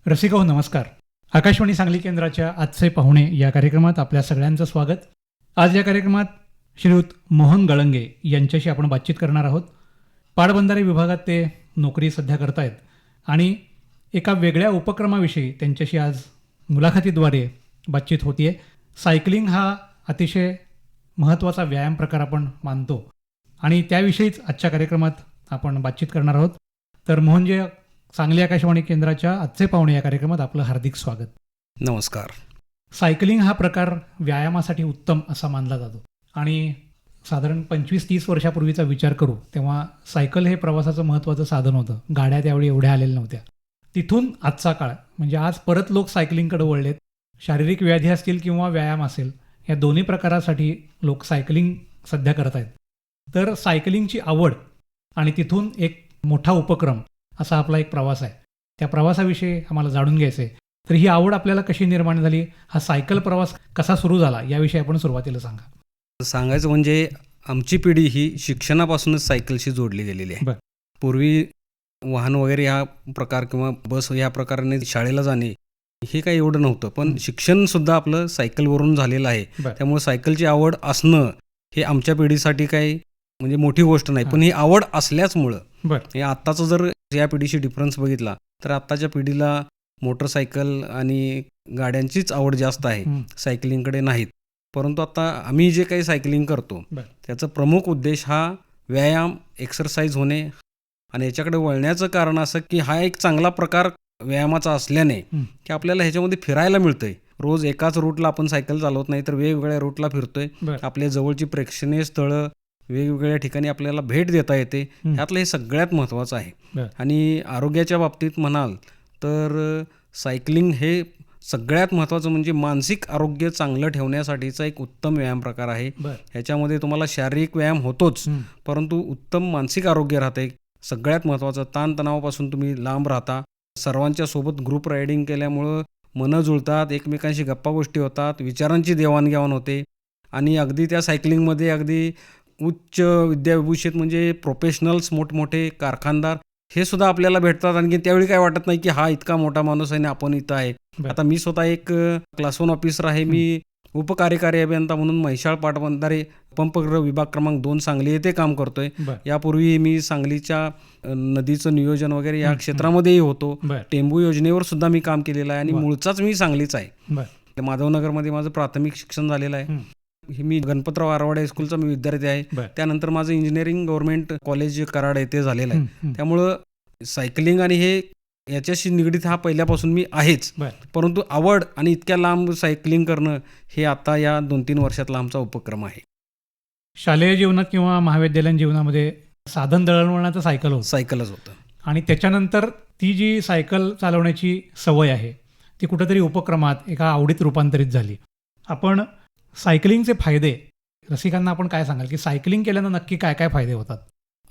रसिको नमस्कार. आकाशवाणी सांगली केंद्राच्या आजचे पाहुणे या कार्यक्रमात आपल्या सगळ्यांचं स्वागत. आज या कार्यक्रमात श्रीयुत मोहन गळंगे यांच्याशी आपण बातचीत करणार आहोत. पाटबंधारे विभागात ते नोकरी सध्या करतायत आणि एका वेगळ्या उपक्रमाविषयी त्यांच्याशी आज मुलाखतीद्वारे बातचीत होतीये. सायकलिंग हा अतिशय महत्त्वाचा व्यायाम प्रकार आपण मानतो आणि त्याविषयीच आजच्या कार्यक्रमात आपण बातचीत करणार आहोत. तर मोहनजी, सांगली आकाशवाणी केंद्राच्या आजचे पाहुणे या कार्यक्रमात आपलं हार्दिक स्वागत. नमस्कार. सायकलिंग हा प्रकार व्यायामासाठी उत्तम असा मानला जातो आणि साधारण 25-30 वर्षापूर्वीचा विचार करू तेव्हा सायकल हे प्रवासाचं महत्त्वाचं साधन होतं. गाड्या त्यावेळी एवढ्या आलेल्या नव्हत्या. तिथून आजचा काळ म्हणजे आज परत लोक सायकलिंगकडे वळलेत. शारीरिक व्याधी असतील किंवा व्यायाम असेल, या दोन्ही प्रकारासाठी लोक सायकलिंग सध्या करत आहेत. तर सायकलिंगची आवड आणि तिथून एक मोठा उपक्रम असा आपला एक प्रवास आहे. त्या प्रवासाविषयी आम्हाला जाणून घ्यायचं आहे. तर ही आवड आपल्याला कशी निर्माण झाली, हा सायकल प्रवास कसा सुरू झाला, याविषयी आपण सुरुवातीला सांगा. सांगायचं म्हणजे आमची पिढी ही शिक्षणापासूनच सायकलशी जोडली गेलेली आहे. पूर्वी वाहन वगैरे हा प्रकार किंवा बस या प्रकाराने शाळेला जाणे हे काही एवढं नव्हतं, पण शिक्षणसुद्धा आपलं सायकलवरून झालेलं आहे. त्यामुळे सायकलची आवड असणं हे आमच्या पिढीसाठी काही म्हणजे मोठी गोष्ट नाही, पण ही आवड असल्याचमुळं हे आत्ताचं जर या पिढीशी डिफरन्स बघितला तर आत्ताच्या पिढीला मोटरसायकल आणि गाड्यांचीच आवड जास्त आहे, सायकलिंगकडे नाहीत. परंतु आता आम्ही जे काही सायकलिंग करतो त्याचा प्रमुख उद्देश हा व्यायाम, एक्सरसाइज होणे आणि याच्याकडे वळण्याचं कारण असं की हा एक चांगला प्रकार व्यायामाचा असल्याने की आपल्याला ह्याच्यामध्ये फिरायला मिळतंय. रोज एकाच रूटला आपण सायकल चालवत नाही तर वेगवेगळ्या रूटला फिरतोय. आपल्या जवळची प्रेक्षणीय स्थळं वेगवेगळ्या ठिकाणी आपल्याला भेट देता येते. ह्यातलं हे सगळ्यात महत्त्वाचं आहे. आणि आरोग्याच्या बाबतीत म्हणाल तर सायकलिंग हे सगळ्यात महत्त्वाचं म्हणजे मानसिक आरोग्य चांगलं ठेवण्यासाठीचा एक उत्तम व्यायाम प्रकार आहे. ह्याच्यामध्ये तुम्हाला शारीरिक व्यायाम होतोच, परंतु उत्तम मानसिक आरोग्य राहते. सगळ्यात महत्त्वाचं ताणतणावापासून तुम्ही लांब राहता. सर्वांच्या सोबत ग्रुप रायडिंग केल्यामुळं मनं जुळतात, एकमेकांशी गप्पा गोष्टी होतात, विचारांची देवाणघेवाण होते आणि अगदी त्या सायकलिंगमध्ये अगदी उच्च विद्याविभूषित म्हणजे प्रोफेशनल्स, मोठमोठे कारखानदार हे सुद्धा आपल्याला भेटतात. आणखी त्यावेळी काय वाटत नाही की हा इतका मोठा माणूस आहे आणि आपण इथं आहे. आता मी स्वतः एक क्लास 1 ऑफिसर आहे. मी उपकार्यकारी अभियंता म्हणून म्हैसाळ पाटबंधारे पंपगृह विभाग क्रमांक 2 सांगली येथे काम करतोय. यापूर्वी मी सांगलीच्या नदीचं नियोजन वगैरे या क्षेत्रामध्येही होतो. टेंबू योजनेवर सुद्धा मी काम केलेलं आहे आणि मूळचाच मी सांगलीचा आहे. माधवनगरमध्ये माझं प्राथमिक शिक्षण झालेलं आहे. मी गणपतराव आरवाडे हायस्कूलचा मी विद्यार्थी आहे. त्यानंतर माझं इंजिनिअरिंग गव्हर्नमेंट कॉलेज कराड येथे झालेलं आहे. त्यामुळं सायकलिंग आणि हे याच्याशी निगडीत हा पहिल्यापासून मी आहेच. परंतु आवड आणि इतक्या लांब सायकलिंग करणं हे आता या 2-3 वर्षातला आमचा उपक्रम आहे. शालेय जीवनात किंवा महाविद्यालयीन जीवनामध्ये साधन दळणवळणाचं सायकलच होतं आणि त्याच्यानंतर ती जी सायकल चालवण्याची सवय आहे ती कुठेतरी उपक्रमात एका आवडीत रूपांतरित झाली. आपण सायकलिंगचे फायदे रसिकांना आपण काय सांगाल की सायकलिंग केल्यानं नक्की काय काय फायदे होतात?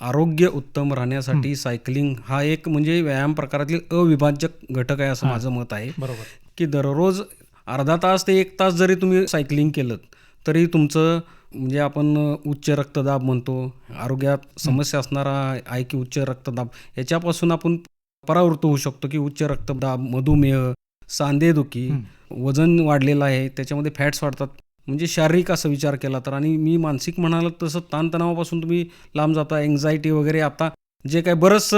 आरोग्य उत्तम राहण्यासाठी सायकलिंग हा एक म्हणजे व्यायाम प्रकारातील अविभाज्य घटक आहे असं माझं मत आहे. बरोबर की दररोज अर्धा तास ते 1 तास जरी तुम्ही सायकलिंग केलं तरी तुमचं म्हणजे आपण उच्च रक्तदाब म्हणतो, आरोग्यात समस्या असणारा आहे की उच्च रक्तदाब, याच्यापासून आपण परावृत्त होऊ शकतो. की उच्च रक्तदाब, मधुमेह, सांधेदुखी, वजन वाढलेलं आहे, त्याच्यामध्ये फॅट्स वाढतात. म्हणजे शारीरिक असा विचार केला तर. आणि मी मानसिक म्हणाल तसं ताणतणावापासून तुम्ही लांब जाता. एन्झायटी वगैरे आता जे काही बरंच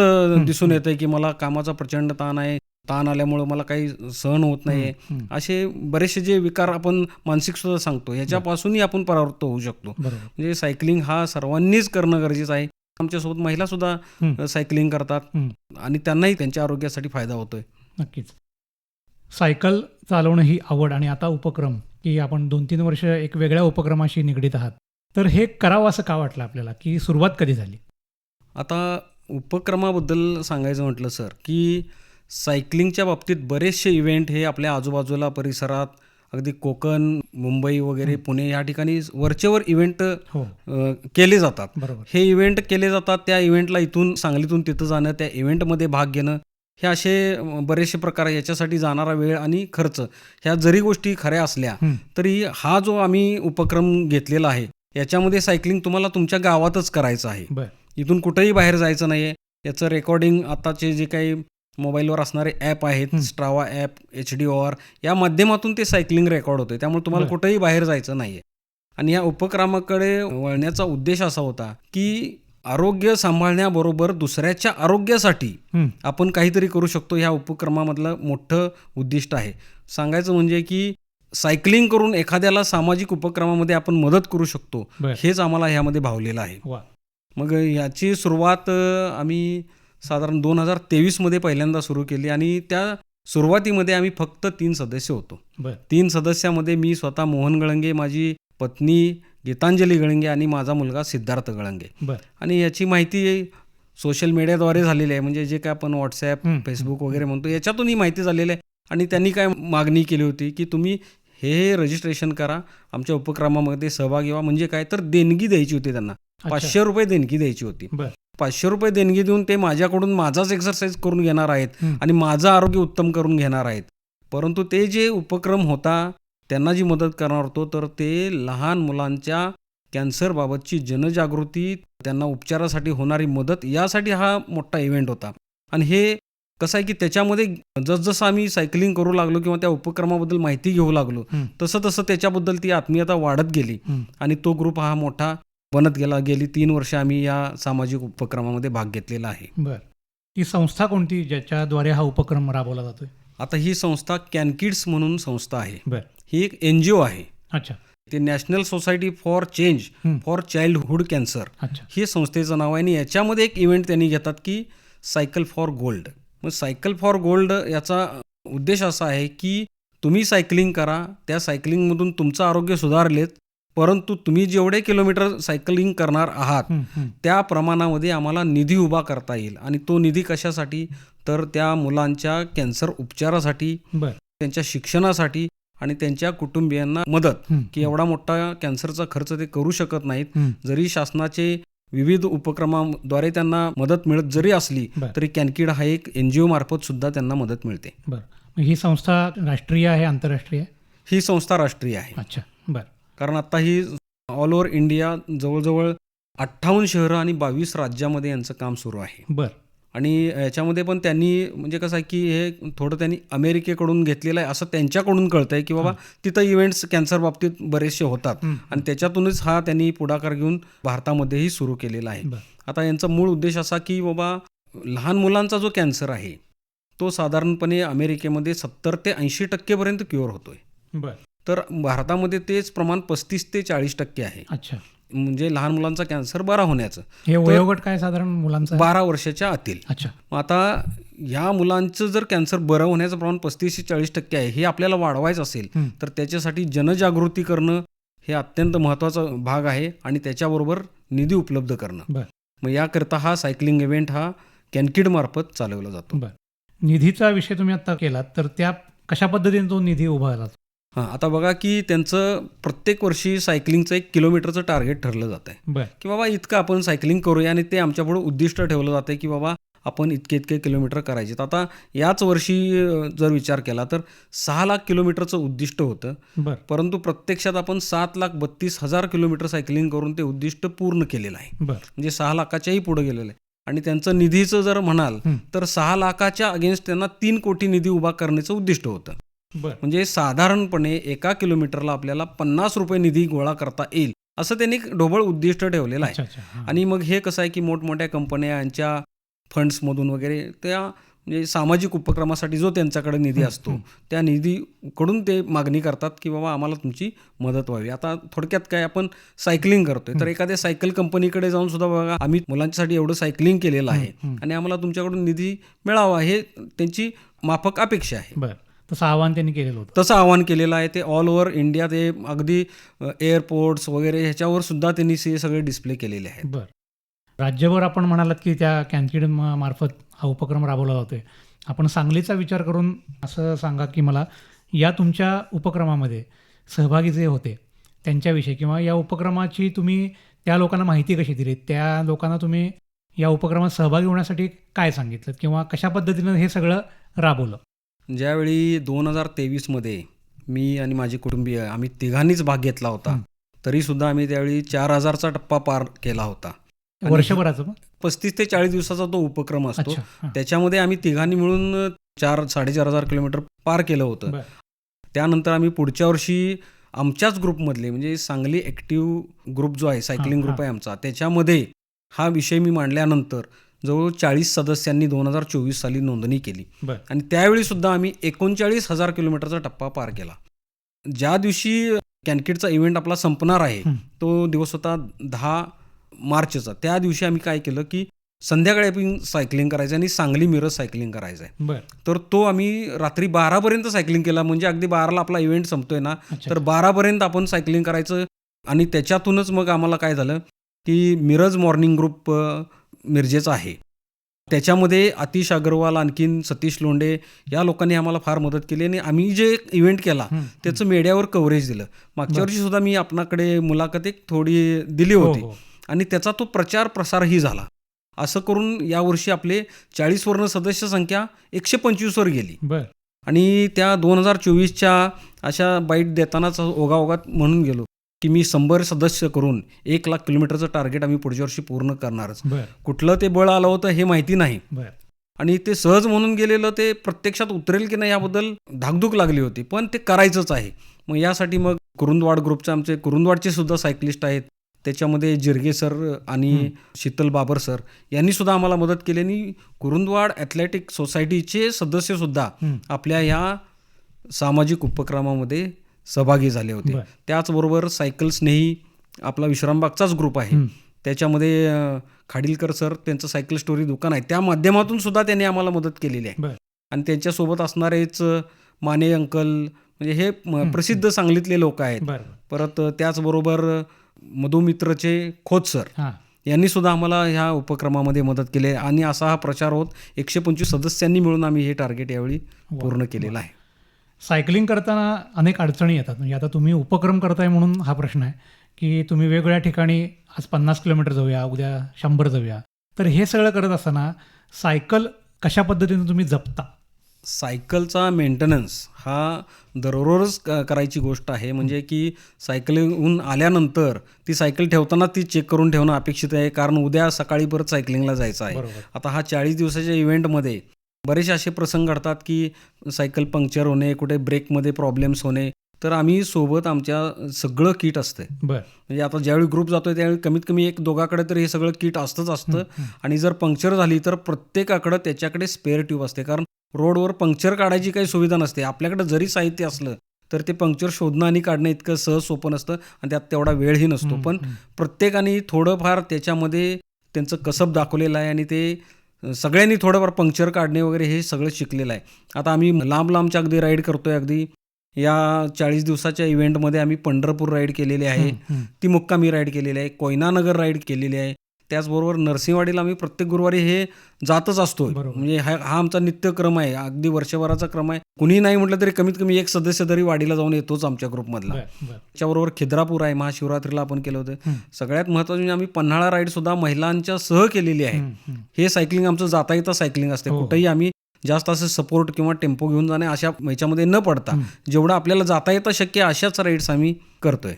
दिसून येतं आहे की मला कामाचा प्रचंड ताण आहे, ताण आल्यामुळं मला काही सहन होत नाही आहे, असे बरेचसे जे विकार आपण मानसिक सुद्धा सांगतो याच्यापासूनही आपण परावृत्त होऊ शकतो. म्हणजे सायकलिंग हा सर्वांनीच करणं गरजेचं आहे. आमच्यासोबत महिला सुद्धा सायकलिंग करतात आणि त्यांनाही त्यांच्या आरोग्यासाठी फायदा होतोय. नक्कीच. सायकल चालवणं ही आवड आणि आता उपक्रम की आपण 2-3 वर्ष एक वेगळ्या उपक्रमाशी निगडीत आहात. तर हे करावं असं का वाटलं आपल्याला, की सुरुवात कधी झाली? आता उपक्रमाबद्दल सांगायचं म्हटलं सर की सायकलिंगच्या बाबतीत बरेचसे इव्हेंट हे आपल्या आजूबाजूला परिसरात अगदी कोकण, मुंबई वगैरे पुणे या ठिकाणी वरचेवर इव्हेंट केले जातात. हे इव्हेंट केले जातात. त्या इव्हेंटला इथून सांगलीतून तिथं जाणं, त्या इव्हेंटमध्ये भाग घेणं, हे असे बरेचसे प्रकार. याच्यासाठी जाणारा वेळ आणि खर्च ह्या जरी गोष्टी खऱ्या असल्या तरी हा जो आम्ही उपक्रम घेतलेला आहे याच्यामध्ये सायकलिंग तुम्हाला तुमच्या गावातच करायचं आहे. इथून कुठेही बाहेर जायचं नाही आहे. याचं रेकॉर्डिंग आताचे जे काही मोबाईलवर असणारे ॲप आहेत, स्ट्रावा ॲप, HDOR, या माध्यमातून ते सायकलिंग रेकॉर्ड होते. त्यामुळे तुम्हाला बरं. कुठेही बाहेर जायचं नाही आहे. आणि या उपक्रमाकडे वळण्याचा उद्देश असा होता की आरोग्य सांभाळण्याबरोबर दुसऱ्याच्या आरोग्यासाठी हं. आपण काहीतरी करू शकतो. ह्या उपक्रमामधलं मोठं उद्दिष्ट आहे. सांगायचं म्हणजे की सायकलिंग करून एखाद्याला सामाजिक उपक्रमामध्ये आपण मदत करू शकतो, बरं. हेच आम्हाला ह्यामध्ये भावलेलं आहे. वा. मग याची सुरुवात आम्ही साधारण 2023मध्ये पहिल्यांदा सुरू केली आणि त्या सुरुवातीमध्ये आम्ही फक्त 3 सदस्य होतो. बरं. 3 सदस्यामध्ये मी स्वतः मोहन गळंगे, माझी पत्नी गीतांजली गळंगे आणि माझा मुलगा सिद्धार्थ गळंगे. बरं. आणि याची माहिती सोशल मीडियाद्वारे झालेली आहे. म्हणजे जे काय आपण व्हॉट्सॲप, हं. फेसबुक वगैरे म्हणतो, याच्यातून ही माहिती झालेली आहे. आणि त्यांनी काय मागणी केली होती की तुम्ही हे रजिस्ट्रेशन करा, आमच्या उपक्रमामध्ये सहभागी व्हा. म्हणजे काय तर देणगी द्यायची होती त्यांना. अच्छा. 500 रुपये देणगी द्यायची होती. बरं. 500 रुपये देणगी देऊन ते माझ्याकडून माझाच एक्सरसाइज करून घेणार आहेत हं. आणि माझं आरोग्य उत्तम करून घेणार आहेत. परंतु ते जे उपक्रम होता, त्यांना जी मदत करणार होतो, तर ते लहान मुलांच्या कॅन्सरबाबतची जनजागृती, त्यांना उपचारासाठी होणारी मदत, यासाठी हा मोठा इव्हेंट होता. आणि हे कसं आहे की त्याच्यामध्ये जसजसं आम्ही सायकलिंग करू लागलो किंवा त्या उपक्रमाबद्दल माहिती घेऊ लागलो, हं. तसं तसं त्याच्याबद्दल ती आत्मीयता वाढत गेली हं. आणि तो ग्रुप हा मोठा बनत गेला. गेली 3 वर्ष आम्ही या सामाजिक उपक्रमामध्ये भाग घेतलेला आहे. बरं. ही संस्था कोणती ज्याच्याद्वारे हा उपक्रम राबवला जातोय? आता ही संस्था कॅनकिड्स म्हणून संस्था आहे. बरं. ही एक NGO आहे. अच्छा. ते नॅशनल सोसायटी फॉर चेंज हं. फॉर चाइल्डहुड कॅन्सर, अच्छा. हे संस्थेचं नाव आहे. आणि याच्यामध्ये एक इव्हेंट त्यांनी घेतात की सायकल फॉर गोल्ड. मग सायकल फॉर गोल्ड याचा उद्देश असा आहे की तुम्ही सायकलिंग करा, त्या सायकलिंगमधून तुमचं आरोग्य सुधारलेत, परंतु तुम्ही जेवढे किलोमीटर सायकलिंग करणार आहात हं. हं. त्या प्रमाणामध्ये आम्हाला निधी उभा करता येईल. आणि तो निधी कशासाठी, तर त्या मुलांच्या कॅन्सर उपचारासाठी, बरं. त्यांच्या शिक्षणासाठी आणि त्यांच्या कुटुंबियांना मदत, हं. की एवढा मोठा कॅन्सरचा खर्च ते करू शकत नाहीत. हं. जरी शासनाचे विविध उपक्रमाद्वारे त्यांना मदत मिळत जरी असली, बरं. तरी कॅनकिड हा एक NGO मार्फत सुद्धा त्यांना मदत मिळते. बरं. मग ही संस्था राष्ट्रीय आहे, आंतरराष्ट्रीय आहे? ही संस्था राष्ट्रीय आहे. अच्छा. बरं. कारण आता ही ऑल ओव्हर इंडिया जवळजवळ 58 शहरं आणि 22 राज्यामध्ये यांचं काम सुरू आहे. बरं. आणि याच्यामध्ये पण त्यांनी म्हणजे कसं आहे की हे थोडं त्यांनी अमेरिकेकडून घेतलेलं आहे असं त्यांच्याकडून कळतं आहे की बाबा तिथं इव्हेंट्स कॅन्सर बाबतीत बरेचसे होतात. हं. आणि त्याच्यातूनच हा त्यांनी पुढाकार घेऊन भारतामध्येही सुरू केलेला आहे. बरं. आता यांचा मूळ उद्देश असा की बाबा लहान मुलांचा जो कॅन्सर आहे तो साधारणपणे अमेरिकेमध्ये 70 ते 80% पर्यंत क्युअर होतोय. बरं. तर भारतामध्ये तेच प्रमाण 35 ते 40% आहे. अच्छा. म्हणजे लहान मुलांचा कॅन्सर बरा होण्याचं. हे वयोगट काय साधारण मुलांचं? 12 वर्षाच्या आतील. अच्छा. मग आता ह्या मुलांचं जर कॅन्सर बरं होण्याचं प्रमाण 35 ते 40% आहे, हे आपल्याला वाढवायचं असेल हं. तर त्याच्यासाठी जनजागृती करणं हे अत्यंत महत्त्वाचा भाग आहे आणि त्याच्याबरोबर निधी उपलब्ध करणं. बरं. मग याकरता हा सायकलिंग इव्हेंट हा कॅनकिड मार्फत चालवला जातो. बरं. निधीचा विषय तुम्ही आता केलात, तर त्या कशा पद्धतीने तो निधी उभा राहतो? हां, आता बघा की त्यांचं प्रत्येक वर्षी सायकलिंगचं 1 किलोमीटरचं टार्गेट ठरलं जातं आहे बरं. की बाबा इतकं आपण सायकलिंग करूया. आणि ते आमच्यापुढं उद्दिष्ट ठेवलं जातं आहे की बाबा आपण इतके किलोमीटर करायचे. आता याच वर्षी जर विचार केला तर 6 लाख किलोमीटरचं उद्दिष्ट होतं. बरं. परंतु प्रत्यक्षात आपण 7,32,000 किलोमीटर सायकलिंग करून ते उद्दिष्ट पूर्ण केलेलं आहे. बरं. म्हणजे 6 लाखाच्याही पुढे गेलेलं आहे. आणि त्यांचं निधीचं जर म्हणाल हं. तर 6 लाखाच्या अगेन्स्ट त्यांना 3 कोटी निधी उभा करण्याचं उद्दिष्ट होतं. बरं. म्हणजे साधारणपणे 1 किलोमीटरला आपल्याला 50 रुपये निधी गोळा करता येईल असं त्यांनी एक ढोबळ उद्दिष्ट ठेवलेलं आहे. अच्छा. अच्छा. हां. आणि मग हे कसं आहे की मोठमोठ्या कंपन्या यांच्या फंड्समधून वगैरे त्या म्हणजे सामाजिक उपक्रमासाठी जो त्यांच्याकडे निधी असतो त्या निधीकडून ते मागणी करतात की बाबा आम्हाला तुमची मदत व्हावी. आता थोडक्यात काय, आपण सायकलिंग करतोय तर एखाद्या सायकल कंपनीकडे जाऊन सुद्धा बघा आम्ही मुलांच्यासाठी एवढं सायकलिंग केलेलं आहे आणि आम्हाला तुमच्याकडून निधी मिळावा, हे त्यांची माफक अपेक्षा आहे. बरं. तसं आवाहन त्यांनी केलेलं होतं. तसं आवाहन केलेलं आहे. ते ऑल ओव्हर इंडिया, ते अगदी एअरपोर्ट्स वगैरे ह्याच्यावर सुद्धा त्यांनी हे सगळे डिस्प्ले केलेले आहेत. बरं. राज्यभर आपण म्हणालात की त्या कॅनकिड मार्फत हा उपक्रम राबवला जातोय. आपण सांगलीचा विचार करून असं सांगा की मला या तुमच्या उपक्रमामध्ये सहभागी जे होते त्यांच्याविषयी, किंवा या उपक्रमाची तुम्ही त्या लोकांना माहिती कशी दिली, त्या लोकांना तुम्ही या उपक्रमात सहभागी होण्यासाठी काय सांगितलं, किंवा कशा पद्धतीनं हे सगळं राबवलं? ज्यावेळी 2023मध्ये मी आणि माझे कुटुंबीय आम्ही तिघांनीच भाग घेतला होता, तरीसुद्धा आम्ही त्यावेळी 4,000चा टप्पा पार केला होता. वर्षभराचं मग? 35 ते 40 दिवसाचा तो उपक्रम असतो. अच्छा, हां. त्याच्यामध्ये आम्ही तिघांनी मिळून 4-4.5 किलोमीटर पार केलं होतं. बरं. त्यानंतर आम्ही पुढच्या वर्षी आमच्याच ग्रुपमधले म्हणजे सांगली ॲक्टिव्ह ग्रुप जो आहे, सायकलिंग हां, ग्रुप आहे आमचा, त्याच्यामध्ये हा विषय मी मांडल्यानंतर जवळ 40 सदस्यांनी 2024 साली नोंदणी केली. बरं. आणि त्यावेळी सुद्धा आम्ही 39,000 किलोमीटरचा टप्पा पार केला. ज्या दिवशी कॅनकिडचा इव्हेंट आपला संपणार आहे, तो दिवस होता 10 मार्चचा. त्या दिवशी आम्ही काय केलं की संध्याकाळी आपण सायकलिंग करायचं आणि सांगली मिरज सायकलिंग करायचं आहे. बरं. तर तो आम्ही रात्री 12पर्यंत सायकलिंग केला. म्हणजे अगदी 12ला आपला इव्हेंट संपतोय ना, अच्छा. तर 12पर्यंत आपण सायकलिंग करायचं. आणि त्याच्यातूनच मग आम्हाला काय झालं की मिरज मॉर्निंग ग्रुप मिरजेचा आहे, त्याच्यामध्ये आतिश अग्रवाल, आणखीन सतीश लोंढे या लोकांनी आम्हाला फार मदत केली आणि आम्ही जे इव्हेंट केला त्याचं मीडियावर कव्हरेज दिलं. मागच्या वर्षी सुद्धा मी आपणाकडे मुलाखत एक थोडी दिली होती आणि त्याचा तो प्रचार प्रसारही झाला. असं करून यावर्षी आपले 40 वर्ण सदस्य संख्या 125 वर गेली. बरं. आणि त्या 2024च्या अशा बाईट देतानाच ओघाओघात म्हणून गेलो की मी 100 सदस्य करून 1 लाख किलोमीटरचं टार्गेट आम्ही पुढच्या वर्षी पूर्ण करणारच. कुठलं ते बळ आलं होतं हे माहिती नाही. आणि ते सहज म्हणून गेलेलं ते प्रत्यक्षात उतरेल की नाही याबद्दल धाकधूक लागली होती, पण ते करायचंच आहे. मग यासाठी मग कुरुंदवाड ग्रुपचे आमचे कुरुंदवाडचे सुद्धा सायकलिस्ट आहेत, त्याच्यामध्ये जिरगे सर आणि शीतल बाबर सर यांनी सुद्धा आम्हाला मदत केली. आणि कुरुंदवाड ॲथलेटिक सोसायटीचे सदस्य सुद्धा आपल्या ह्या सामाजिक उपक्रमामध्ये सहभागी झाले होते. त्याचबरोबर सायकल स्नेही आपला विश्रामबागचाच ग्रुप आहे, त्याच्यामध्ये खाडीलकर सर, त्यांचं सायकल स्टोरी दुकान आहे, त्या माध्यमातून सुद्धा त्यांनी आम्हाला मदत केलेली आहे. आणि त्यांच्यासोबत असणारेच माने अंकल, म्हणजे हे प्रसिद्ध सांगलीतले लोक आहेत. परत त्याचबरोबर मधुमित्रचे खोत सर यांनी सुद्धा आम्हाला ह्या उपक्रमामध्ये मदत केली आहे. आणि असा हा प्रचार होत 125 सदस्यांनी मिळून आम्ही हे टार्गेट यावेळी पूर्ण केलेलं आहे. सायकलिंग करताना अनेक अडचणी येतात. म्हणजे आता तुम्ही उपक्रम करताय म्हणून हा प्रश्न आहे की तुम्ही वेगवेगळ्या ठिकाणी आज 50 किलोमीटर जाऊया, उद्या 100 जाऊया. तर हे सगळं करत असताना सायकल कशा पद्धतीने तुम्ही जपता? सायकलचा मेंटेनन्स हा दररोज करायची गोष्ट आहे. म्हणजे की सायकलिंगहून आल्यानंतर ती सायकल ठेवताना ती चेक करून ठेवणं अपेक्षित आहे, कारण उद्या सकाळी परत सायकलिंगला जायचं आहे. आता हा 40 दिवसाच्या इव्हेंटमध्ये बरेचसे असे प्रसंग घडतात की सायकल पंक्चर होणे, कुठे ब्रेकमध्ये प्रॉब्लेम्स होणे. तर आम्ही सोबत आमच्या सगळं किट असतं. म्हणजे आता ज्यावेळी ग्रुप जातोय त्यावेळी कमीत कमी 1-2 तर हे सगळं किट असतं. आणि जर पंक्चर झाली तर प्रत्येकाकडं त्याच्याकडे स्पेअर ट्यूब असते, कारण रोडवर पंक्चर काढायची काही सुविधा नसते. आपल्याकडे जरी साहित्य असलं तर ते पंक्चर शोधणं आणि काढणं इतकं सहज सोपं नसतं आणि त्यात तेवढा वेळही नसतो. पण प्रत्येकाने थोडंफार त्याच्यामध्ये त्यांचं कसब दाखवलेलं आहे आणि ते सगळ्यांनी थोडंफार पंक्चर काढणे वगैरे हे सगळं शिकलेलं आहे. आता आम्ही लांबच्या अगदी राईड करतोय. अगदी या 40 दिवसाच्या इव्हेंटमध्ये आम्ही पंढरपूर राईड केलेली आहे, ती मुक्कामी राईड केलेली आहे, कोयनानगर राईड केलेली आहे. त्याचबरोबर नरसिंहवाडीला आम्ही प्रत्येक गुरुवारी हे जातच असतो. म्हणजे हा आमचा नित्यक्रम आहे, अगदी वर्षभराचा क्रम आहे. कुणीही नाही म्हटलं तरी कमीत कमी एक सदस्य तरी वाडीला जाऊन येतोच आमच्या ग्रुपमधला. त्याच्याबरोबर खिद्रापूर आहे, महाशिवरात्रीला आपण केलं होतं. सगळ्यात महत्त्वाचं म्हणजे आम्ही पन्हाळा राईड सुद्धा महिलांच्या सह केलेली आहे. हे सायकलिंग आमचं जाता येता सायकलिंग असते. कुठेही आम्ही जास्त असं सपोर्ट किंवा टेम्पो घेऊन जाणे अशा ह्याच्यामध्ये न पडता जेवढं आपल्याला जाता येतं शक्य अशाच राईड्स आम्ही करतोय.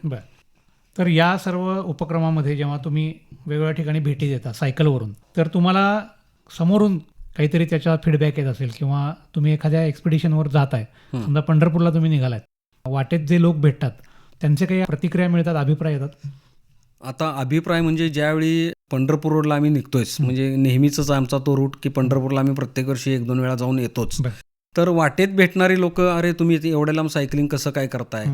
तर या सर्व उपक्रमामध्ये जेव्हा तुम्ही वेगवेगळ्या ठिकाणी भेटी देता सायकलवरून, तर तुम्हाला समोरून काहीतरी त्याचा फीडबॅक येत असेल किंवा तुम्ही एखाद्या एक्सपिडिशनवर जाताय, समजा पंढरपूरला तुम्ही निघालात, वाटेत जे लोक भेटतात त्यांचे काही प्रतिक्रिया मिळतात, अभिप्राय येतात? आता अभिप्राय म्हणजे ज्यावेळी पंढरपूर रोडला आम्ही निघतोयच, म्हणजे नेहमीच आमचा तो रूट की पंढरपूरला आम्ही प्रत्येक वर्षी 1-2 वेळा जाऊन येतोच. तर वाटेत भेटणारी लोक, अरे तुम्ही एवढ्या लांब सायकलिंग कसं काय करताय,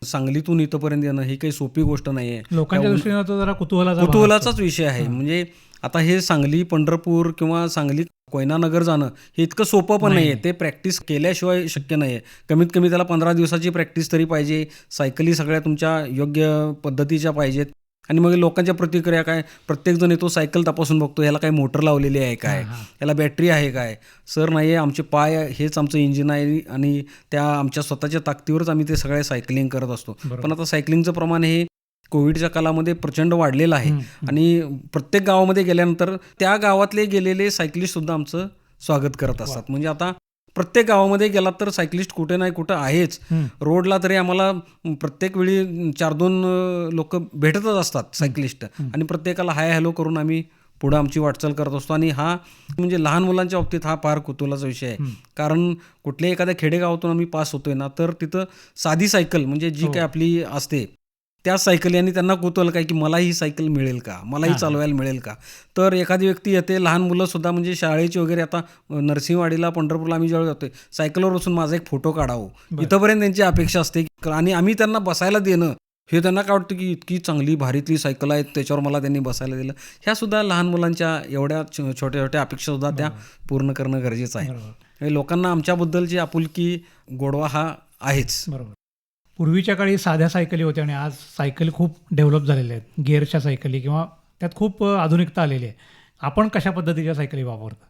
सांगलीतून इथंपर्यंत येणं ही काही सोपी गोष्ट नाहीये. लोकांच्या दृष्टीने तो जरा कुतूहलाचाच विषय आहे. म्हणजे आता हे सांगली पंढरपूर किंवा सांगली कोयनानगर जाणं हे इतकं सोपं पण नाहीये. ते प्रॅक्टिस केल्याशिवाय शक्य नाहीये. कमीत कमी त्याला 15 दिवसाची प्रॅक्टिस तरी पाहिजे. सायकली सगळ्या तुमच्या योग्य पद्धतीच्या पाहिजेत. आणि मग लोकांच्या प्रतिक्रिया काय, प्रत्येकजण येतो सायकल तपासून बघतो, ह्याला काय मोटर लावलेली आहे काय, ह्याला बॅटरी आहे काय. सर नाही, आमचे पाय हेच आमचं इंजिन आहे आणि त्या आमच्या स्वतःच्या ताकदीवरच आम्ही ते सगळ्या सायकलिंग करत असतो. पण आता सायकलिंगचं प्रमाण हे कोविडच्या काळामध्ये प्रचंड वाढलेलं आहे आणि प्रत्येक गावामध्ये गेल्यानंतर त्या गावातले गेलेले सायकलिस्ट सुद्धा आमचं स्वागत करत असतात. म्हणजे आता प्रत्येक गावामध्ये गेलात तर सायकलिस्ट कुठे नाही कुठं आहेच. रोडला तरी आम्हाला प्रत्येक वेळी 4-2 लोक भेटतच असतात सायकलिस्ट आणि प्रत्येकाला हाय हॅलो करून आम्ही पुढं आमची वाटचाल करत असतो. आणि हा म्हणजे लहान मुलांच्या बाबतीत हा फार कुतूहलाचा विषय आहे. कारण कुठल्याही एखाद्या खेडेगावातून आम्ही पास होतोय ना, तर तिथं साधी सायकल म्हणजे जी काय आपली असते त्या सायकल, आणि त्यांना कुतूहल काय की मला ही सायकल मिळेल का, मलाही चालवायला मिळेल का. तर एखादी व्यक्ती येते, लहान मुलंसुद्धा म्हणजे शाळेची वगैरे, आता नरसिंहवाडीला पंढरपूरला आम्ही जेव्हा जातोय सायकलवर बसून माझा एक फोटो काढावं, इथंपर्यंत त्यांची अपेक्षा असते. आणि आम्ही त्यांना बसायला देणं हे त्यांना काय वाटतं की इतकी चांगली भारीतली सायकल आहे, त्याच्यावर मला त्यांनी बसायला दिलं. ह्या सुद्धा लहान मुलांच्या एवढ्या छोट्या छोट्या अपेक्षासुद्धा त्या पूर्ण करणं गरजेचं आहे. लोकांना आमच्याबद्दलची आपुलकी, गोडवा हा आहेच. बरोबर. पूर्वीच्या काळी साध्या सायकली होत्या आणि आज सायकली खूप डेव्हलप झालेल्या आहेत, गिअरच्या सायकली, किंवा त्यात खूप आधुनिकता आलेली आहे. आपण कशा पद्धतीच्या सायकली वापरता?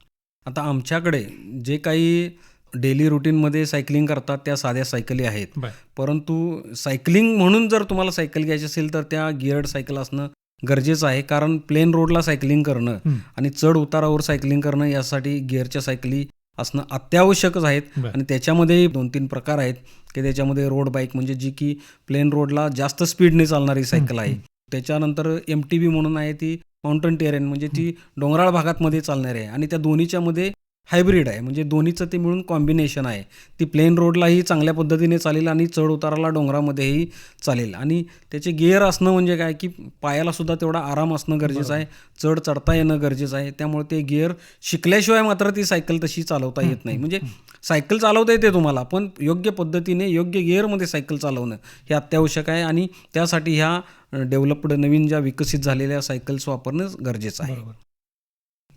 आता आमच्याकडे जे काही डेली रुटीनमध्ये सायकलिंग करतात त्या साध्या सायकली आहेत. परंतु सायकलिंग म्हणून जर तुम्हाला सायकल घ्यायची असेल तर त्या गिअर्ड सायकल असणं गरजेचं आहे. कारण प्लेन रोडला सायकलिंग करणं आणि चढ उतारावर सायकलिंग करणं यासाठी गिअरच्या सायकली असणं अत्यावश्यकच आहेत. आणि त्याच्यामध्ये 2-3 प्रकार आहेत की त्याच्यामध्ये रोड बाईक म्हणजे जी की प्लेन रोडला जास्त स्पीडने चालणारी सायकल आहे. त्याच्यानंतर MTB म्हणून आहे, ती माउंटन टेरेन म्हणजे ती डोंगराळ भागातमध्ये चालणारी आहे. आणि त्या दोन्हीच्या मध्ये हायब्रिड आहे, म्हणजे दोन्हीचं ते मिळून कॉम्बिनेशन आहे. ती प्लेन रोडलाही चांगल्या पद्धतीने चालेल आणि चढ उताराला डोंगरामध्येही चालेल. आणि त्याचे गिअर असणं म्हणजे काय की पायाला सुद्धा तेवढा आराम असणं गरजेचं आहे, चढ चढता येणं गरजेचं आहे. त्यामुळे ते गिअर शिकल्याशिवाय मात्र ती सायकल तशी चालवता येत नाही. म्हणजे सायकल चालवता येते तुम्हाला, पण योग्य पद्धतीने योग्य गिअरमध्ये सायकल चालवणं हे अत्यावश्यक आहे. आणि त्यासाठी ह्या डेव्हलप्ड नवीन ज्या विकसित झालेल्या सायकल्स वापरणं गरजेचं आहे.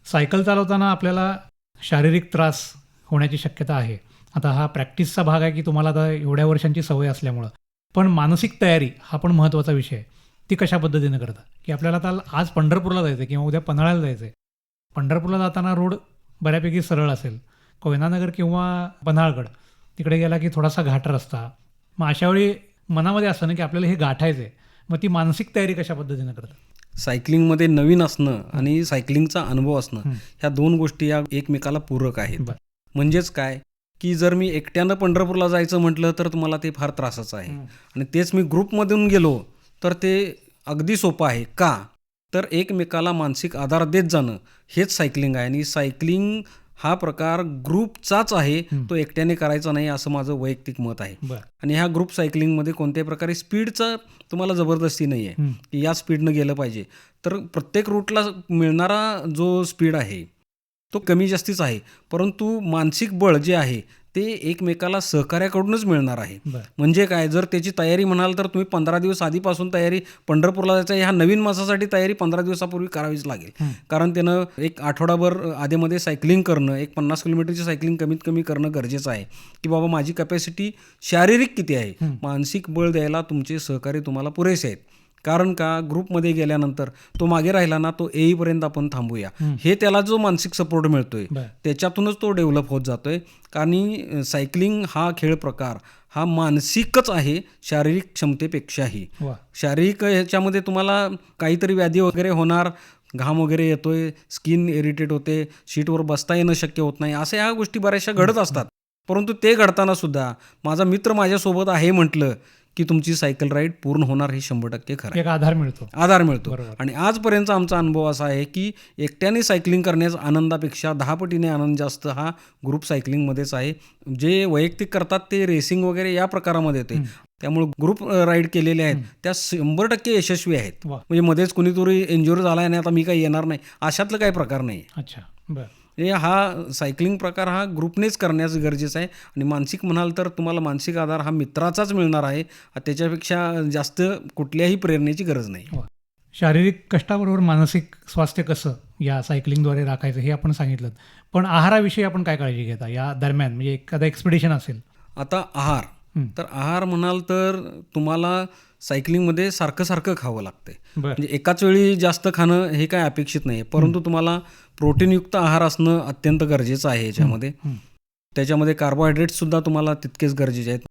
सायकल चालवताना आपल्याला शारीरिक त्रास होण्याची शक्यता आहे. आता हा प्रॅक्टिसचा भाग आहे की तुम्हाला आता एवढ्या वर्षांची सवय असल्यामुळं, पण मानसिक तयारी हा पण महत्त्वाचा विषय आहे. ती कशा पद्धतीनं करता? की आपल्याला आता आज पंढरपूरला जायचं आहे किंवा उद्या पन्हाळ्याला जायचं आहे. पंढरपूरला जाताना रोड बऱ्यापैकी सरळ असेल, कोयनानगर किंवा पन्हाळगड तिकडे गेला की थोडासा घाट रस्ता. मग अशावेळी मनामध्ये असतं ना की आपल्याला हे गाठायचं आहे. मग ती मानसिक तयारी कशा पद्धतीनं करता? सायकलिंगमध्ये नवीन असणं आणि सायकलिंगचा अनुभव असणं ह्या दोन गोष्टी या एकमेकाला पूरक आहेत. म्हणजेच काय की जर मी एकट्यानं पंढरपूरला जायचं म्हटलं तर तुम्हाला ते फार त्रासाचं आहे. आणि तेच मी ग्रुपमधून गेलो तर ते अगदी सोपं आहे. का तर एकमेकाला मानसिक आधार देत जाणं हेच सायकलिंग आहे. आणि सायकलिंग हा प्रकार ग्रुपचाच आहे, तो एकट्याने करायचा नाही असं माझं वैयक्तिक मत आहे. आणि ह्या ग्रुप सायकलिंगमध्ये कोणत्याही प्रकारे स्पीडचं तुम्हाला जबरदस्ती नाही आहे की या स्पीडनं गेलं पाहिजे. तर प्रत्येक रूटला मिळणारा जो स्पीड आहे तो कमी जास्तीच आहे, परंतु मानसिक बळ जे आहे ते एकमेकाला सहकार्याकडूनच मिळणार आहे. म्हणजे काय, जर त्याची तयारी म्हणाल तर तुम्ही 15 दिवस आधीपासून तयारी, पंढरपूरला जायचं ह्या नवीन मासासाठी तयारी 15 दिवसापूर्वी करावीच लागेल. कारण त्यानं एक आठवडाभर आधीमध्ये सायकलिंग करणं, एक 50 किलोमीटरची सायकलिंग कमीत कमी करणं गरजेचं आहे की बाबा माझी कॅपॅसिटी शारीरिक किती आहे. मानसिक बळ द्यायला तुमचे सहकारी तुम्हाला पुरेसे आहेत. कारण का, ग्रुपमध्ये गेल्यानंतर तो मागे राहिला ना, तो येईपर्यंत आपण थांबूया, हे त्याला जो मानसिक सपोर्ट मिळतोय त्याच्यातूनच तो डेव्हलप होत जातोय. कारण सायकलिंग हा खेळ प्रकार हा मानसिकच आहे शारीरिक क्षमतेपेक्षाही. शारीरिक ह्याच्यामध्ये तुम्हाला काहीतरी व्याधी वगैरे होणार, घाम वगैरे येतोय, स्किन इरिटेट होते, सीटवर बसता येणं शक्य होत नाही, अशा ह्या गोष्टी बऱ्याचशा घडत असतात. परंतु ते घडताना सुद्धा माझा मित्र माझ्यासोबत आहे म्हटलं की तुमची सायकल राईड पूर्ण होणार हे 100% खरं. एक आधार मिळतो. आणि आजपर्यंतचा आमचा अनुभव असा आहे की एकट्याने सायकलिंग करण्याचा आनंदापेक्षा 10 पटीने आनंद जास्त हा ग्रुप सायकलिंगमध्येच आहे. जे वैयक्तिक करतात ते रेसिंग वगैरे या प्रकारामध्ये येते. त्यामुळे ग्रुप राईड केलेले आहेत त्या 100% यशस्वी आहेत. म्हणजे मध्येच कुणीतरी इंज्युअर झाला आणि आता मी काही येणार नाही अशातलं काही प्रकार नाही. अच्छा, बरं. हा सायकलिंग प्रकार हा ग्रुपनेच करण्याचं गरजेचं आहे. आणि मानसिक म्हणाल तर तुम्हाला मानसिक आधार हा मित्राचाच मिळणार आहे, त्याच्यापेक्षा जास्त कुठल्याही प्रेरणेची गरज नाही. शारीरिक कष्टाबरोबर मानसिक स्वास्थ्य कसं या सायकलिंगद्वारे राखायचं हे आपण सांगितलं, पण आहाराविषयी आपण काय काळजी घेता या दरम्यान? म्हणजे एखादा एक्सपिडिशन असेल आता आहार, तर आहार म्हणाल तर तुम्हाला सायकलिंगमध्ये सारखं खावं लागतंय. म्हणजे एकाच वेळी जास्त खाणं हे काय अपेक्षित नाही, परंतु तुम्हाला प्रोटीनयुक्त आहार असणं अत्यंत गरजेचं आहे याच्यामध्ये. त्याच्यामध्ये कार्बोहायड्रेट्स सुद्धा तुम्हाला तितकेच गरजेचे आहेत.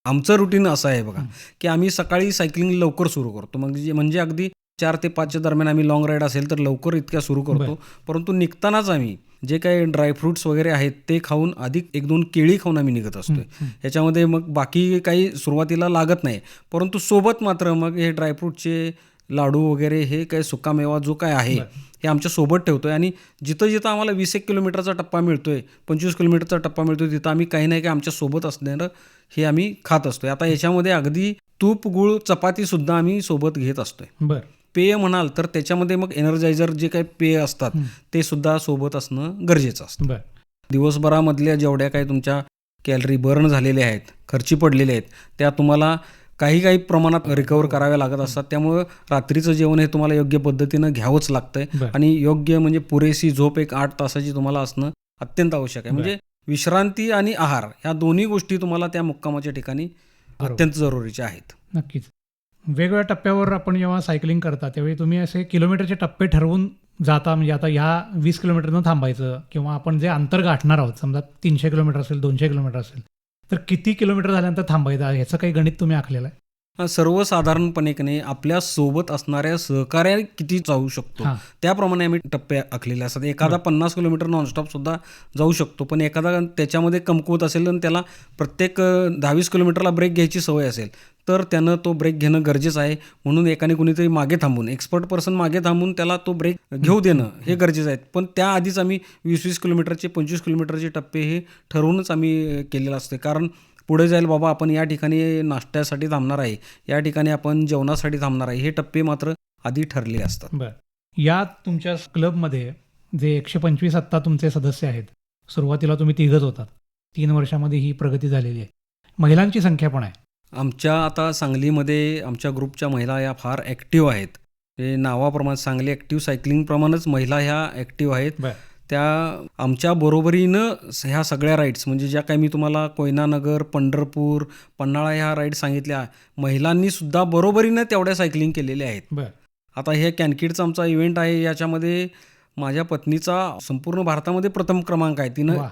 आमचं रुटीन असं आहे बघा की आम्ही सकाळी सायकलिंग लवकर सुरू करतो, म्हणजे अगदी 4 ते 5च्या दरम्यान आम्ही लॉंग राईड असेल तर लवकर इतक्या सुरू करतो. परंतु निघतानाच आम्ही जे काही ड्रायफ्रुट्स वगैरे आहेत ते खाऊन अधिक 1-2 केळी खाऊन आम्ही निघत असतोय. ह्याच्यामध्ये मग बाकी काही सुरुवातीला लागत नाही, परंतु सोबत मात्र मग हे ड्रायफ्रूटचे लाडू वगैरे हे काय सुकामेवा जो काय आहे हे आमच्या सोबत ठेवतोय आणि जिथं जिथं आम्हाला 20-1 किलोमीटरचा टप्पा मिळतोय, 25 किलोमीटरचा टप्पा मिळतोय, तिथं आम्ही काही नाही काही आमच्या सोबत असणारं हे आम्ही खात असतोय. आता याच्यामध्ये अगदी तूप, गुळ, चपातीसुद्धा आम्ही सोबत घेत असतोय. बरं. पेय म्हणाल तर त्याच्यामध्ये मग एनर्जायझर जे काही पेय असतात ते सुद्धा सोबत असणं गरजेचं असतं. बरं. दिवसभरामधल्या जेवढ्या काही तुमच्या कॅलरी बर्न झालेल्या आहेत, खर्ची पडलेल्या आहेत, त्या तुम्हाला काही प्रमाणात रिकवर कराव्या लागत असतात. त्यामुळं रात्रीचं जेवण हे तुम्हाला योग्य पद्धतीनं घ्यावंच लागतंय आणि योग्य म्हणजे पुरेशी झोप एक 8 तासाची तुम्हाला असणं अत्यंत आवश्यक आहे. म्हणजे विश्रांती आणि आहार ह्या दोन्ही गोष्टी तुम्हाला त्या मुक्कामाच्या ठिकाणी अत्यंत जरुरीच्या आहेत. नक्कीच. वेगवेगळ्या टप्प्यावर आपण जेव्हा सायकलिंग करता त्यावेळी तुम्ही असे किलोमीटरचे टप्पे ठरवून जाता, म्हणजे आता ह्या 20 किलोमीटरनं थांबायचं किंवा आपण जे अंतर गाठणार आहोत, समजा 300 किलोमीटर असेल, 200 किलोमीटर असेल, तर किती किलोमीटर झाल्यानंतर थांबायचं ह्याचं काही गणित तुम्ही आखलेलं आहे? सर्वसाधारणपणे की नाही आपल्या सोबत असणाऱ्या सहकार्या किती जाऊ शकतो त्याप्रमाणे आम्ही टप्पे आखलेले असतात. एखादा 50 किलोमीटर नॉनस्टॉप सुद्धा जाऊ शकतो, पण एखादा त्याच्यामध्ये कमकुवत असेल आणि त्याला प्रत्येक 10-20 किलोमीटरला ब्रेक घ्यायची सवय असेल तर त्यानं तो ब्रेक घेणं गरजेचं आहे. म्हणून एकाने कुणीतरी मागे थांबून, एक्सपर्ट पर्सन मागे थांबून त्याला तो ब्रेक घेऊ देणं हे गरजेचं आहे. पण त्याआधीच आम्ही 20-20 किलोमीटरचे, 25 किलोमीटरचे टप्पे हे ठरवूनच आम्ही केलेलं असते. कारण पुढे जाईल बाबा आपण या ठिकाणी नाश्त्यासाठी थांबणार आहे, या ठिकाणी आपण जेवणासाठी थांबणार आहे, हे टप्पे मात्र आधी ठरले असतात. बरं. या तुमच्या क्लबमध्ये जे 125 आत्ता तुमचे सदस्य आहेत, सुरुवातीला तुम्ही 3घच होतात, 3 वर्षामध्ये ही प्रगती झालेली आहे. महिलांची संख्या पण आहे. आमच्या आता सांगलीमध्ये आमच्या ग्रुपच्या महिला या फार ॲक्टिव्ह आहेत. ते नावाप्रमाणे सांगली ॲक्टिव्ह सायकलिंगप्रमाणेच महिला ह्या ॲक्टिव्ह आहेत. त्या आमच्या बरोबरीनं ह्या सगळ्या राईड्स म्हणजे ज्या काही मी तुम्हाला कोयनानगर, पंढरपूर, पन्हाळा ह्या राईड सांगितल्या, महिलांनी सुद्धा बरोबरीनं तेवढ्या सायकलिंग केलेल्या आहेत. आता हे कॅनकिडचा आमचा इव्हेंट आहे, याच्यामध्ये माझ्या पत्नीचा संपूर्ण भारतामध्ये प्रथम क्रमांक आहे. तिनं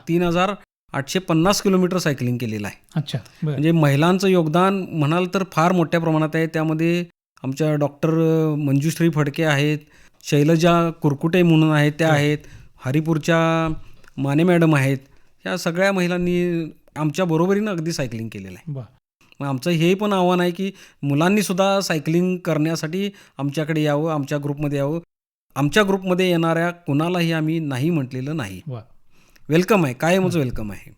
3850 किलोमीटर सायकलिंग केलेलं आहे. अच्छा. म्हणजे महिलांचं योगदान म्हणाल तर फार मोठ्या प्रमाणात आहे. त्यामध्ये आमच्या डॉक्टर मंजुश्री फडके आहेत, शैलजा कुरकुटे म्हणून आहेत त्या आहेत, हरिपूरच्या माने मॅडम आहेत. ह्या सगळ्या महिलांनी आमच्या बरोबरीनं अगदी सायकलिंग केलेलं आहे. मग आमचं हे पण आव्हान आहे की मुलांनी सुद्धा सायकलिंग करण्यासाठी आमच्याकडे यावं, आमच्या ग्रुपमध्ये यावं. आमच्या ग्रुपमध्ये येणाऱ्या कुणालाही आम्ही नाही म्हटलेलं नाही. वेलकम आहे, कायमच वेलकम आहे.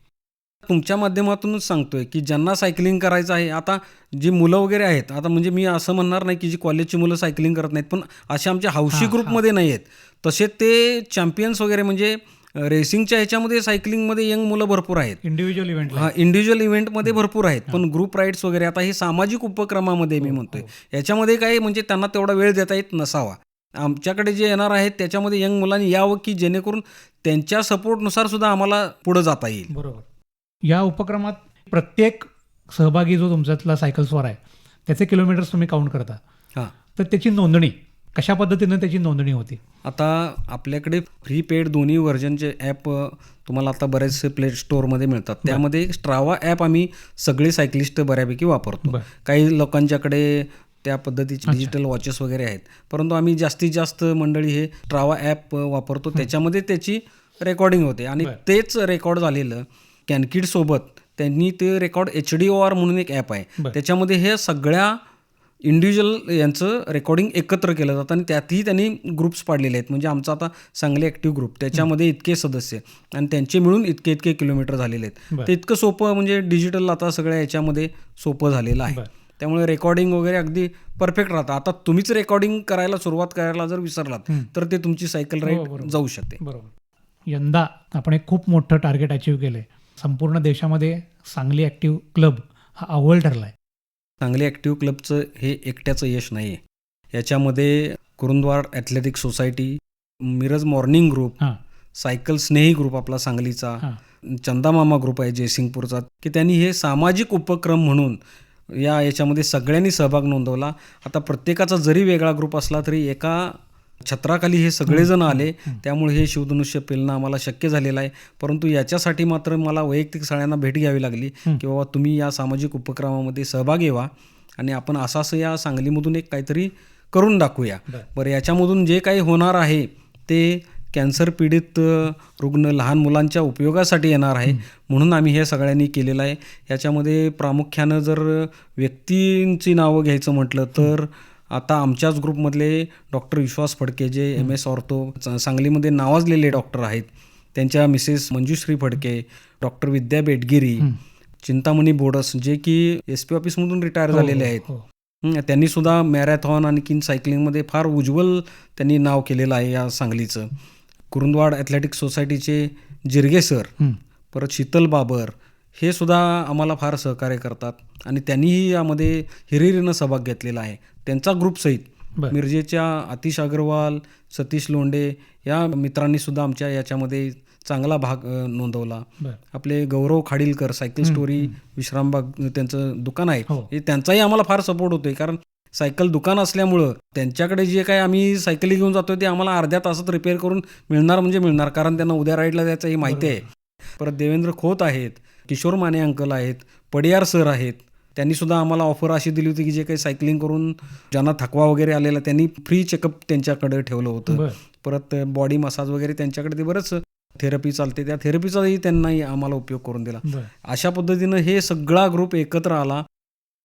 तुमच्या माध्यमातूनच सांगतोय की ज्यांना सायकलिंग करायचं आहे, आता जी मुलं वगैरे आहेत, आता म्हणजे मी असं म्हणणार नाही की जी कॉलेजची मुलं सायकलिंग करत नाहीत, पण अशा आमच्या हौशी ग्रुपमध्ये नाही आहेत. तसे ते चॅम्पियन्स वगैरे म्हणजे रेसिंगच्या ह्याच्यामध्ये सायकलिंगमध्ये यंग मुलं भरपूर आहेत. इंडिव्हिज्युअल इव्हेंटमध्ये भरपूर आहेत, पण ग्रुप राईड्स वगैरे आता हे सामाजिक उपक्रमामध्ये मी म्हणतोय याच्यामध्ये काय म्हणजे त्यांना तेवढा वेळ देता येत नसावा. आमच्याकडे जे येणार आहेत त्याच्यामध्ये यंग मुलांनी यावं की जेणेकरून त्यांच्या सपोर्टनुसार सुद्धा आम्हाला पुढे जाता येईल. बरोबर. या उपक्रमात प्रत्येक सहभागी जो तुमच्यातला सायकलस्वार आहे त्याचे किलोमीटर्स तुम्ही काउंट करता, तर त्याची नोंदणी कशा पद्धतीनं त्याची नोंदणी होती? आता आपल्याकडे फ्री पेड दोन्ही व्हर्जनचे ॲप तुम्हाला आता बरेचसे प्ले स्टोअरमध्ये मिळतात. त्यामध्ये स्ट्रावा ॲप आम्ही सगळे सायकलिस्ट बऱ्यापैकी वापरतो. काही लोकांच्याकडे त्या पद्धतीचे डिजिटल वॉचेस वगैरे आहेत, परंतु आम्ही जास्तीत जास्त मंडळी हे स्ट्रावा ॲप वापरतो. त्याच्यामध्ये त्याची रेकॉर्डिंग होते आणि तेच रेकॉर्ड झालेलं कॅनकिडसोबत त्यांनी ते रेकॉर्ड HDOR म्हणून एक ॲप आहे, त्याच्यामध्ये हे सगळ्या इंडिव्हिज्युअल यांचं रेकॉर्डिंग एकत्र केलं जातं आणि त्यातही त्यांनी ग्रुप्स पाडलेले आहेत. म्हणजे आमचा आता सांगली ॲक्टिव्ह ग्रुप, त्याच्यामध्ये इतके सदस्य आणि त्यांचे मिळून इतके किलोमीटर झालेले आहेत. ते इतकं सोपं म्हणजे डिजिटल आता सगळ्या याच्यामध्ये सोपं झालेलं आहे. त्यामुळे रेकॉर्डिंग वगैरे अगदी परफेक्ट राहतं. आता तुम्हीच रेकॉर्डिंग करायला सुरुवात करायला जर विसरलात तर ते तुमची सायकल राईड जाऊ शकते. बरोबर. यंदा आपण एक खूप मोठं टार्गेट अचीव केलंय. संपूर्ण देशामध्ये सांगली ॲक्टिव्ह क्लब हा अव्वल ठरला आहे. सांगली ॲक्टिव्ह क्लबचं हे एकट्याचं यश नाही आहे. याच्यामध्ये Kurundwad athletic society, Miraj morning group, cycle स्नेही ग्रुप आपला सांगलीचा, चंदामामा ग्रुप आहे जयसिंगपूरचा, की त्यांनी हे सामाजिक उपक्रम म्हणून याच्यामध्ये सगळ्यांनी सहभाग नोंदवला. आता प्रत्येकाचा जरी वेगळा ग्रुप असला तरी एका छत्राखाली हे सगळेजण आले, त्यामुळे हे शिवधनुष्य पेलणं आम्हाला शक्य झालेलं आहे. परंतु याच्यासाठी मात्र मला वैयक्तिक सगळ्यांना भेट घ्यावी लागली की बाबा तुम्ही या सामाजिक उपक्रमामध्ये सहभागी व्हा आणि आपण असं या सांगलीमधून एक काहीतरी करून दाखवूया. बरं, याच्यामधून जे काही होणार आहे ते कॅन्सर पीडित रुग्ण लहान मुलांच्या उपयोगासाठी येणार आहे, म्हणून आम्ही हे सगळ्यांनी केलेलं आहे. याच्यामध्ये प्रामुख्यानं जर व्यक्तींची नावं घ्यायचं म्हटलं तर आता आमच्याच ग्रुपमधले डॉक्टर विश्वास फडके जे MS ऑर्थो सांगलीमध्ये नावाजलेले डॉक्टर आहेत, त्यांच्या मिसेस मंजुश्री फडके, डॉक्टर विद्या बेटगिरी, चिंतामणी बोडस जे की SP ऑफिसमधून रिटायर झालेले आहेत. त्यांनी सुद्धा मॅरेथॉन आणखीन सायकलिंगमध्ये फार उज्ज्वल त्यांनी नाव केलेलं आहे या सांगलीचं. कुरुंदवाड ॲथलेटिक सोसायटीचे जिरगे सर, परत शीतल बाबर हे सुद्धा आम्हाला फार सहकार्य करतात आणि त्यांनीही यामध्ये हिरिरीनं सहभाग घेतलेला आहे. त्यांचा ग्रुपसहित मिरजेच्या आतिश अग्रवाल, सतीश लोंढे या मित्रांनी सुद्धा आमच्या याच्यामध्ये चांगला भाग नोंदवला. आपले गौरव खाडीलकर सायकल स्टोरी विश्रामबाग त्यांचं दुकान आहे, हे त्यांचाही आम्हाला फार सपोर्ट होतोय, कारण सायकल दुकान असल्यामुळं त्यांच्याकडे जे काही आम्ही सायकली घेऊन जातोय ते आम्हाला अर्ध्या तासात रिपेअर करून मिळणार म्हणजे मिळणार, कारण त्यांना उद्या राईडला जायचं ही माहिती आहे. परत देवेंद्र खोत आहेत, किशोर माने अंकल आहेत, पडियार सर आहेत, त्यांनी सुद्धा आम्हाला ऑफर अशी दिली होती की जे काही सायकलिंग करून ज्यांना थकवा वगैरे आलेला त्यांनी फ्री चेकअप त्यांच्याकडे ठेवलं होतं. परत बॉडी मसाज वगैरे त्यांच्याकडे ते बरंच थेरपी चालते, त्या थेरपीचाही त्यांनाही आम्हाला उपयोग करून दिला. अशा पद्धतीनं हे सगळा ग्रुप एकत्र आला.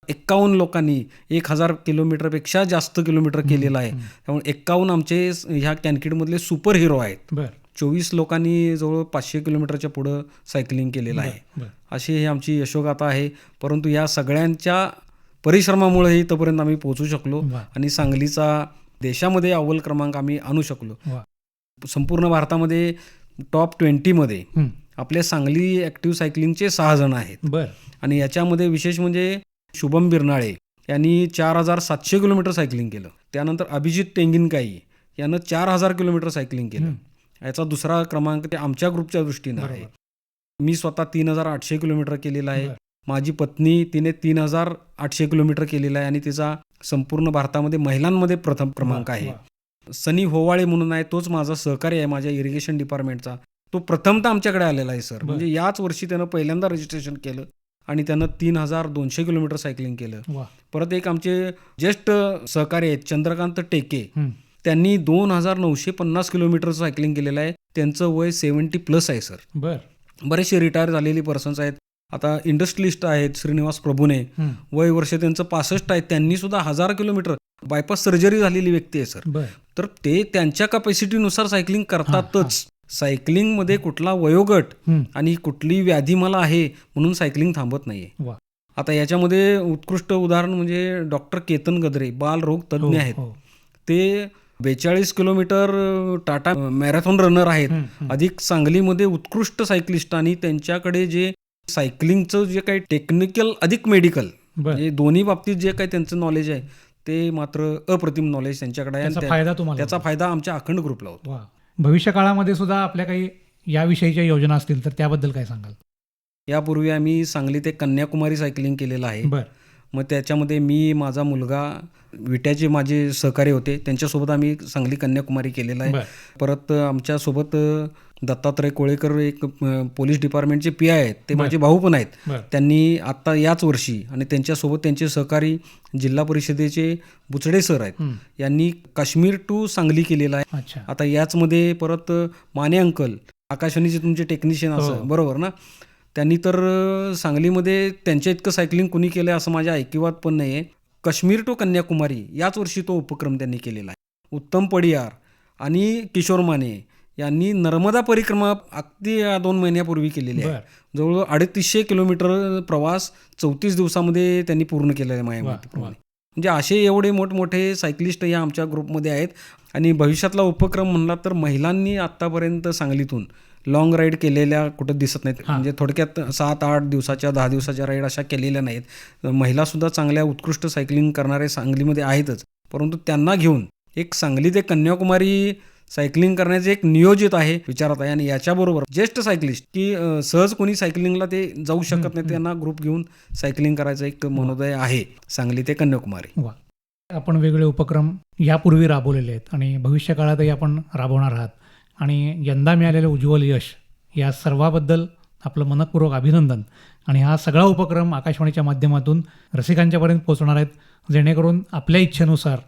51 लोकांनी 1000 किलोमीटरपेक्षा जास्त किलोमीटर केलेलं आहे. त्यामुळे 51 आमचे ह्या कॅनकिडमधले सुपर हिरो आहेत. 24 लोकांनी जवळ 500 किलोमीटरच्या पुढं सायकलिंग केलेलं आहे. अशी ही आमची यशोगाथा आहे. परंतु या सगळ्यांच्या परिश्रमामुळे इथपर्यंत आम्ही पोहोचू शकलो आणि सांगलीचा देशामध्ये अव्वल क्रमांक आम्ही आणू शकलो. संपूर्ण भारतामध्ये टॉप 20मध्ये आपल्या सांगली ॲक्टिव्ह सायकलिंगचे 6 जण आहेत. आणि याच्यामध्ये विशेष म्हणजे शुभम बिरनाळे यांनी 4700 किलोमीटर सायकलिंग केलं. त्यानंतर अभिजित टेंगिनकाई यानं 4000 किलोमीटर सायकलिंग केलं. याचा दुसरा क्रमांक ते आमच्या ग्रुपच्या दृष्टीनं आहे. मी स्वतः 3800 किलोमीटर केलेला आहे. माझी पत्नी तिने 3800 किलोमीटर केलेला आहे आणि तिचा संपूर्ण भारतामध्ये महिलांमध्ये प्रथम क्रमांक आहे. सनी होवाळे म्हणून आहे, तोच माझा सहकारी आहे माझ्या इरिगेशन डिपार्टमेंटचा. तो प्रथमतः आमच्याकडे आलेला आहे सर. म्हणजे याच वर्षी त्यानं पहिल्यांदा रजिस्ट्रेशन केलं आणि त्यानं 3200 किलोमीटर सायकलिंग केलं. परत एक आमचे ज्येष्ठ सहकारी आहेत चंद्रकांत टेके, त्यांनी 2950 किलोमीटर सायकलिंग केलेलं आहे. त्यांचं वय 70+ आहे सर. बरेचसे रिटायर झालेली पर्सन्स आहेत. आता इंडस्ट्रियलिस्ट आहेत श्रीनिवास प्रभुने, वय वर्ष त्यांचं 65 आहे. त्यांनी सुद्धा 1000 किलोमीटर बायपास सर्जरी झालेली व्यक्ती आहे सर. तर ते त्यांच्या कॅपॅसिटीनुसार सायकलिंग करतातच. सायकलिंगमध्ये कुठला वयोगट आणि कुठली व्याधी मला आहे म्हणून सायकलिंग थांबत नाहीये. आता याच्यामध्ये उत्कृष्ट उदाहरण म्हणजे डॉक्टर केतन गद्रे, बालरोग तज्ज्ञ आहेत. ते 42 किलोमीटर टाटा मॅरेथॉन रनर आहेत. अधिक सांगलीमध्ये उत्कृष्ट सायकलिस्ट आणि त्यांच्याकडे जे सायकलिंगचं जे काही टेक्निकल अधिक मेडिकल म्हणजे दोन्ही बाबतीत जे काही त्यांचं नॉलेज आहे ते मात्र अप्रतिम नॉलेज त्यांच्याकडे आहे. त्याचा फायदा आमच्या अखंड ग्रुपला होतो. भविष्य काळामध्ये सुद्धा आपल्या काही याविषयीच्या योजना असतील तर त्याबद्दल काय सांगाल? यापूर्वी आम्ही सांगली ते कन्याकुमारी सायकलिंग केलेलं आहे. मग त्याच्यामध्ये मी, माझा मुलगा, विट्याचे माझे सहकारी होते, त्यांच्यासोबत आम्ही सांगली कन्याकुमारी केलेलं आहे. परत आमच्यासोबत दत्तात्रय कोळेकर एक पोलीस डिपार्टमेंटचे PI आहेत, ते माझे भाऊ पण आहेत. त्यांनी आत्ता याच वर्षी आणि त्यांच्यासोबत त्यांचे सहकारी जिल्हा परिषदेचे बुचडे सर आहेत, यांनी काश्मीर टू सांगली केलेला आहे. आता याचमध्ये परत माने अंकल आकाशवाणीचे तुमचे टेक्निशियन असं बरोबर ना, त्यांनी तर सांगलीमध्ये त्यांच्या इतकं सायकलिंग कुणी केलं असं माझ्या ऐकिवात पण नाही आहे. काश्मीर टू कन्याकुमारी याच वर्षी तो उपक्रम त्यांनी केलेला आहे. उत्तम पडियार आणि किशोर माने यांनी नर्मदा परिक्रमा अगदी 2 महिन्यापूर्वी केलेली आहे. जवळ 350 किलोमीटर प्रवास 34 दिवसामध्ये त्यांनी पूर्ण केलेला आहे माझ्या माहितीप्रमाणे. म्हणजे असे एवढे मोठमोठे सायकलिस्ट या आमच्या ग्रुपमध्ये आहेत. आणि भविष्यातला उपक्रम म्हणला तर महिलांनी आत्तापर्यंत सांगलीतून लॉंग राईड केलेल्या कुठं दिसत नाहीत. म्हणजे थोडक्यात 7-8 दिवसाच्या 10 दिवसाच्या राईड अशा केलेल्या नाहीत. महिलासुद्धा चांगल्या उत्कृष्ट सायकलिंग करणारे सांगलीमध्ये आहेतच, परंतु त्यांना घेऊन एक सांगली ते कन्याकुमारी सायकलिंग करण्याचे एक नियोजित आहे, विचारात आहे. आणि याच्याबरोबर ज्येष्ठ सायकलिस्ट की सहज कोणी सायकलिंगला ते जाऊ शकत नाही, त्यांना ग्रुप घेऊन सायकलिंग करायचं एक मनोदय आहे सांगली ते कन्याकुमारी. आपण वेगळे उपक्रम यापूर्वी राबवलेले आहेत आणि भविष्य काळातही आपण राबवणार आहात. आणि यंदा मिळालेलं उज्ज्वल यश या सर्वाबद्दल आपलं मनपूर्वक अभिनंदन. आणि हा सगळा उपक्रम आकाशवाणीच्या माध्यमातून रसिकांच्यापर्यंत पोहोचणार आहेत, जेणेकरून आपल्या इच्छेनुसार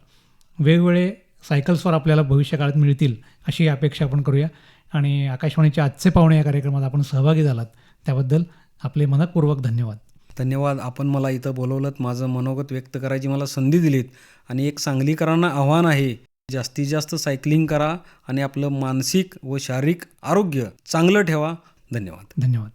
वेगवेगळे सायकल्सवर आपल्याला भविष्य काळात मिळतील अशी अपेक्षा आपण करूया. आणि आकाशवाणीच्या आजचे पाहुणे या कार्यक्रमात आपण सहभागी झालात त्याबद्दल आपले मनपूर्वक धन्यवाद. धन्यवाद. आपण मला इथं बोलवलं, माझं मनोगत व्यक्त करायची मला संधी दिलीत आणि एक सांगलीकरांना आव्हान आहे, जास्तीत जास्त सायकलिंग करा आणि आपलं मानसिक व शारीरिक आरोग्य चांगलं ठेवा. धन्यवाद. धन्यवाद.